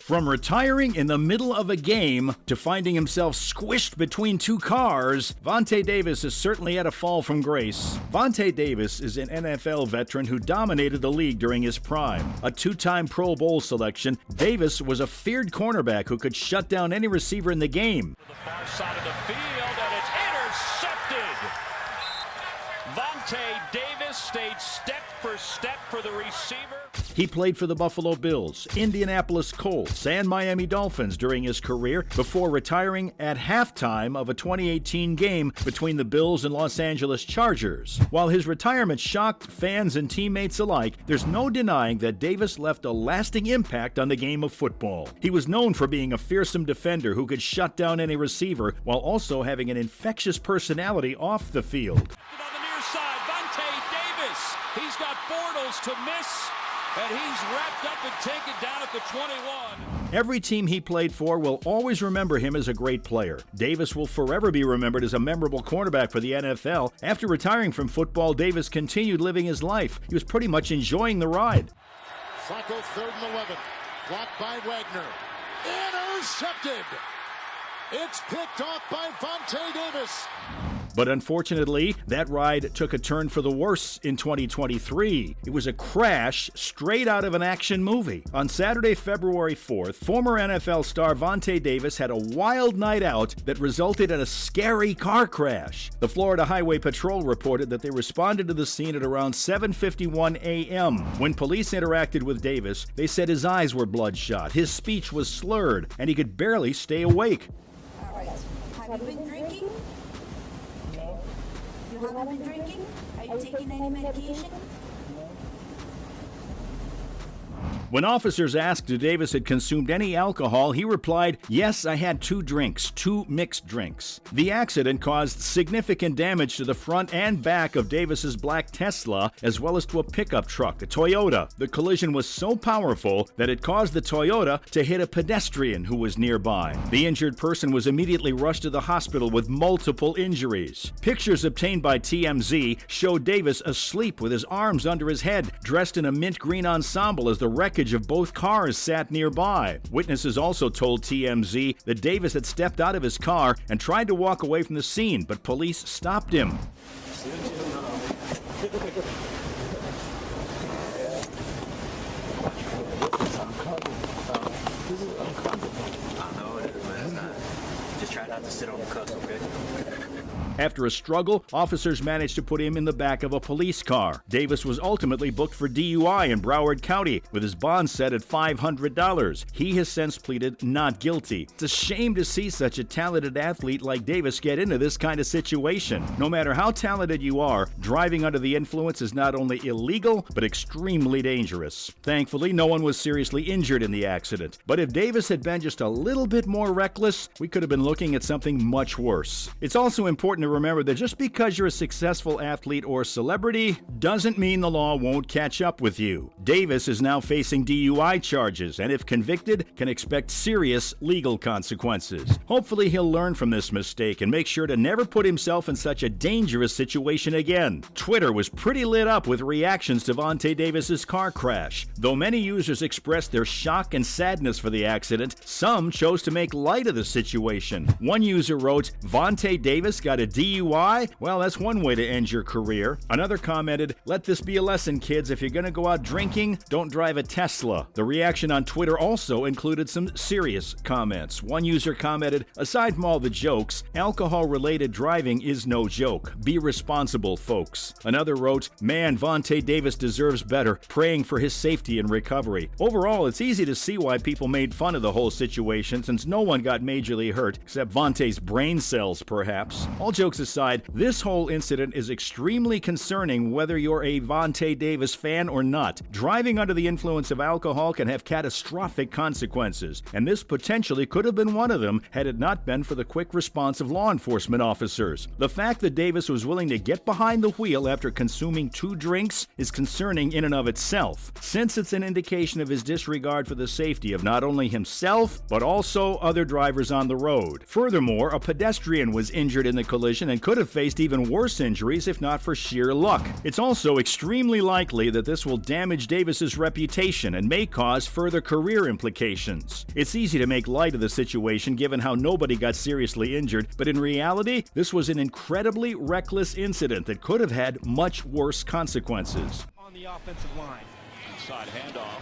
From retiring in the middle of a game to finding himself squished between two cars, Vontae Davis is certainly at a fall from grace. Vontae Davis is an NFL veteran who dominated the league during his prime. A two-time Pro Bowl selection, Davis was a feared cornerback who could shut down any receiver in the game. To the far side of the field, and it's intercepted. Vontae Davis stayed step for step for the receiver. He played for the Buffalo Bills, Indianapolis Colts, and Miami Dolphins during his career before retiring at halftime of a 2018 game between the Bills and Los Angeles Chargers. While his retirement shocked fans and teammates alike, there's no denying that Davis left a lasting impact on the game of football. He was known for being a fearsome defender who could shut down any receiver while also having an infectious personality off the field. On the near side, Vontae Davis. He's got Bortles to miss. And he's wrapped up and taken down at the 21. Every team he played for will always remember him as a great player. Davis will forever be remembered as a memorable cornerback for the NFL. After retiring from football, Davis continued living his life. He was pretty much enjoying the ride. Flacco, 3rd and 11. Blocked by Wagner. Intercepted. It's picked off by Vontae Davis. But unfortunately, that ride took a turn for the worse in 2023. It was a crash straight out of an action movie. On Saturday, February 4th, former NFL star Vontae Davis had a wild night out that resulted in a scary car crash. The Florida Highway Patrol reported that they responded to the scene at around 7:51 a.m. When police interacted with Davis, they said his eyes were bloodshot, his speech was slurred, and he could barely stay awake. All right. Have you been drinking? You haven't been drinking? Are you taking any medication? When officers asked if Davis had consumed any alcohol, he replied, "Yes, I had 2 drinks, 2 mixed drinks." The accident caused significant damage to the front and back of Davis's black Tesla, as well as to a pickup truck, a Toyota. The collision was so powerful that it caused the Toyota to hit a pedestrian who was nearby. The injured person was immediately rushed to the hospital with multiple injuries. Pictures obtained by TMZ show Davis asleep with his arms under his head, dressed in a mint green ensemble as the wreckage of both cars sat nearby. Witnesses also told TMZ that Davis had stepped out of his car and tried to walk away from the scene, but police stopped him. Just try not to sit on the cuffs, okay? After a struggle, officers managed to put him in the back of a police car. Davis was ultimately booked for DUI in Broward County, with his bond set at $500. He has since pleaded not guilty. It's a shame to see such a talented athlete like Davis get into this kind of situation. No matter how talented you are, driving under the influence is not only illegal, but extremely dangerous. Thankfully, no one was seriously injured in the accident. But if Davis had been just a little bit more reckless, we could have been looking at something much worse. It's also important to remember that just because you're a successful athlete or celebrity doesn't mean the law won't catch up with you. Davis is now facing DUI charges, and if convicted, can expect serious legal consequences. Hopefully he'll learn from this mistake and make sure to never put himself in such a dangerous situation again. Twitter was pretty lit up with reactions to Vontae Davis's car crash. Though many users expressed their shock and sadness for the accident, some chose to make light of the situation. One user wrote, "Vontae Davis got a DUI? Well, that's one way to end your career." Another commented, "Let this be a lesson, kids. If you're going to go out drinking, don't drive a Tesla." The reaction on Twitter also included some serious comments. One user commented, "Aside from all the jokes, alcohol-related driving is no joke. Be responsible, folks." Another wrote, "Man, Vontae Davis deserves better. Praying for his safety and recovery." Overall, it's easy to see why people made fun of the whole situation, since no one got majorly hurt, except Vontae's brain cells, perhaps. All jokes aside, this whole incident is extremely concerning whether you're a Vontae Davis fan or not. Driving under the influence of alcohol can have catastrophic consequences, and this potentially could have been one of them had it not been for the quick response of law enforcement officers. The fact that Davis was willing to get behind the wheel after consuming 2 drinks is concerning in and of itself, since it's an indication of his disregard for the safety of not only himself, but also other drivers on the road. Furthermore, a pedestrian was injured in the collision collision and could have faced even worse injuries if not for sheer luck. It's also extremely likely that this will damage Davis's reputation and may cause further career implications. It's easy to make light of the situation given how nobody got seriously injured, but in reality, this was an incredibly reckless incident that could have had much worse consequences. On the offensive line. Inside handoff.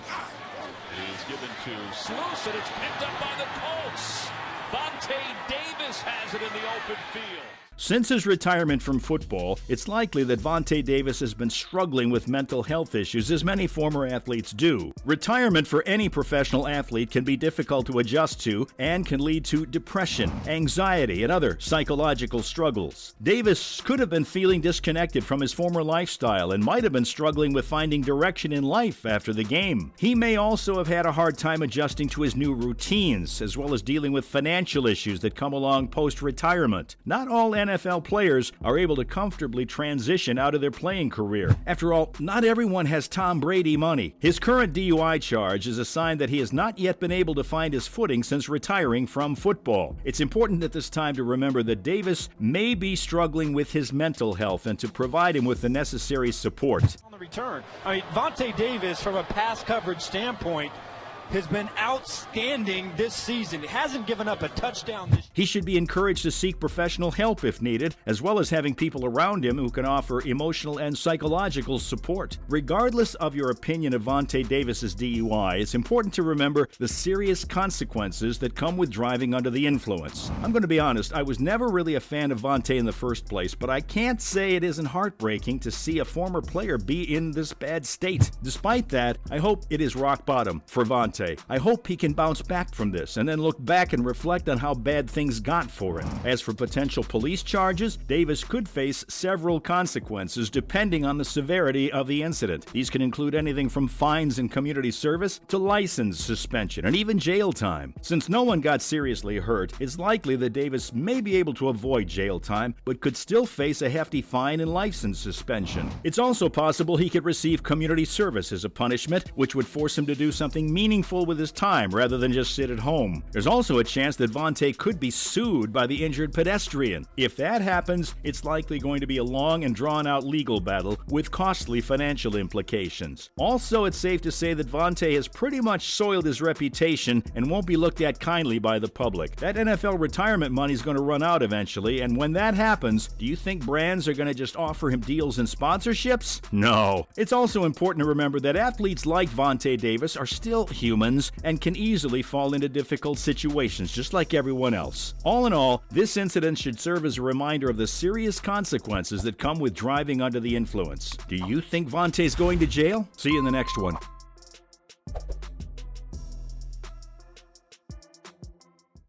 It is given to Sluice, and it's picked up by the Colts. Vontae Davis has it in the open field. Since his retirement from football, it's likely that Vontae Davis has been struggling with mental health issues, as many former athletes do. Retirement for any professional athlete can be difficult to adjust to and can lead to depression, anxiety, and other psychological struggles. Davis could have been feeling disconnected from his former lifestyle and might have been struggling with finding direction in life after the game. He may also have had a hard time adjusting to his new routines, as well as dealing with financial issues that come along post-retirement. Not all NFL players are able to comfortably transition out of their playing career. After all, not everyone has Tom Brady money. His current DUI charge is a sign that he has not yet been able to find his footing since retiring from football. It's important at this time to remember that Davis may be struggling with his mental health and to provide him with the necessary support. On the return, Vontae Davis, from a pass coverage standpoint, has been outstanding this season. He hasn't given up a touchdown this year. He should be encouraged to seek professional help if needed, as well as having people around him who can offer emotional and psychological support. Regardless of your opinion of Vontae Davis's DUI, it's important to remember the serious consequences that come with driving under the influence. I'm going to be honest, I was never really a fan of Vontae in the first place, but I can't say it isn't heartbreaking to see a former player be in this bad state. Despite that, I hope it is rock bottom for Vontae. I hope he can bounce back from this and then look back and reflect on how bad things got for him. As for potential police charges, Davis could face several consequences depending on the severity of the incident. These can include anything from fines and community service to license suspension and even jail time. Since no one got seriously hurt, it's likely that Davis may be able to avoid jail time, but could still face a hefty fine and license suspension. It's also possible he could receive community service as a punishment, which would force him to do something meaningful with his time rather than just sit at home. There's also a chance that Vontae could be sued by the injured pedestrian. If that happens, it's likely going to be a long and drawn-out legal battle with costly financial implications. Also, it's safe to say that Vontae has pretty much soiled his reputation and won't be looked at kindly by the public. That NFL retirement money is going to run out eventually, and when that happens, do you think brands are going to just offer him deals and sponsorships? No. It's also important to remember that athletes like Vontae Davis are still human and can easily fall into difficult situations just like everyone else. All in all, this incident should serve as a reminder of the serious consequences that come with driving under the influence. Do you think Vontae's going to jail? See you in the next one.